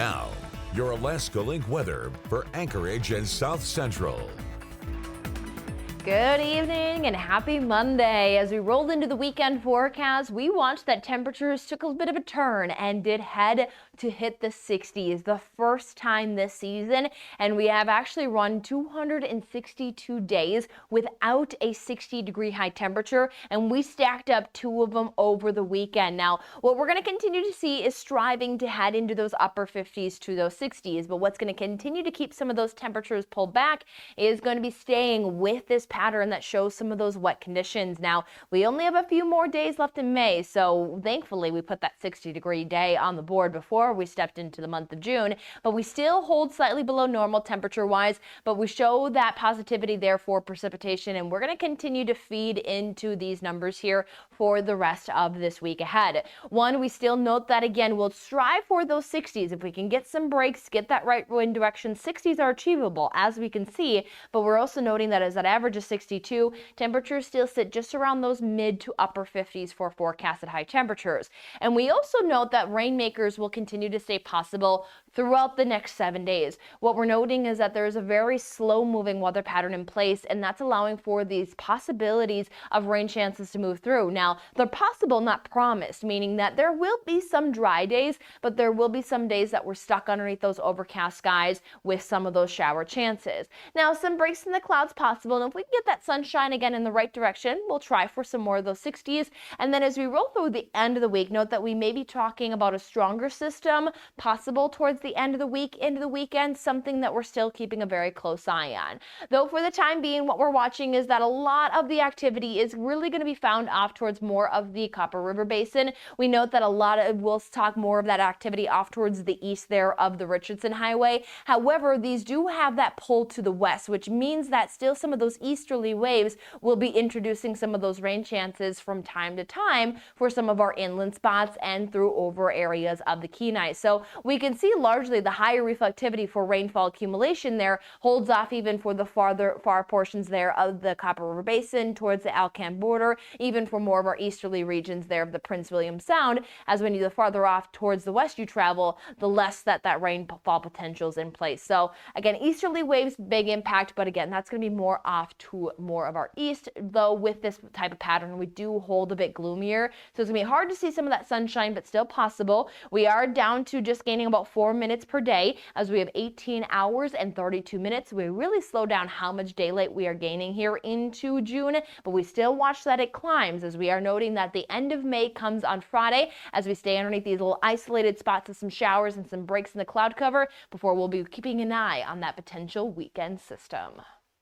Now, your Alaska Link weather for Anchorage and South Central. Good evening and happy Monday. As we rolled into the weekend forecast, we watched that temperatures took a bit of a turn and did head to hit the 60s the first time this season. And we have actually run 262 days without a 60-degree high temperature. And we stacked up 2 of them over the weekend. Now, what we're going to continue to see is striving to head into those upper 50s to those 60s. But what's going to continue to keep some of those temperatures pulled back is going to be staying with this pattern that shows some of those wet conditions. Now, we only have a few more days left in May, so thankfully we put that 60-degree day on the board before we stepped into the month of June, but we still hold slightly below normal temperature-wise, but we show that positivity there for precipitation, and we're going to continue to feed into these numbers here for the rest of this week ahead. One, we still note that, again, we'll strive for those 60s. If we can get some breaks, get that right wind direction, 60s are achievable, as we can see, but we're also noting that as that average of 62, temperatures still sit just around those mid to upper 50s for forecasted high temperatures. And we also note that rainmakers will continue to stay possible throughout the next 7 days. What we're noting is that there is a very slow moving weather pattern in place, and that's allowing for these possibilities of rain chances to move through. Now, they're possible, not promised, meaning that there will be some dry days, but there will be some days that we're stuck underneath those overcast skies with some of those shower chances. Now, some breaks in the clouds possible, and if we can get that sunshine again in the right direction, we'll try for some more of those 60s. And then as we roll through the end of the week, note that we may be talking about a stronger system possible towards the end of the week into the weekend, something that we're still keeping a very close eye on. Though for the time being, what we're watching is that a lot of the activity is really going to be found off towards more of the Copper River Basin. We note that we'll talk more of that activity off towards the east there of the Richardson Highway. However, these do have that pull to the west, which means that still some of those easterly waves will be introducing some of those rain chances from time to time for some of our inland spots and through over areas of the Kenai. So we can see largely the higher reflectivity for rainfall accumulation there holds off even for the far portions there of the Copper River Basin towards the Alcan border, even for more of our easterly regions there of the Prince William Sound. As when you the farther off towards the west you travel, the less that rainfall potential is in place. So again, easterly waves, big impact, but again, that's going to be more off to more of our east, though with this type of pattern we do hold a bit gloomier, so it's going to be hard to see some of that sunshine, but still possible. We are down to just gaining about 4 minutes per day, as we have 18 hours and 32 minutes. We really slow down how much daylight we are gaining here into June, but we still watch that it climbs, as we are noting that the end of May comes on Friday, as we stay underneath these little isolated spots of some showers and some breaks in the cloud cover before we'll be keeping an eye on that potential weekend system.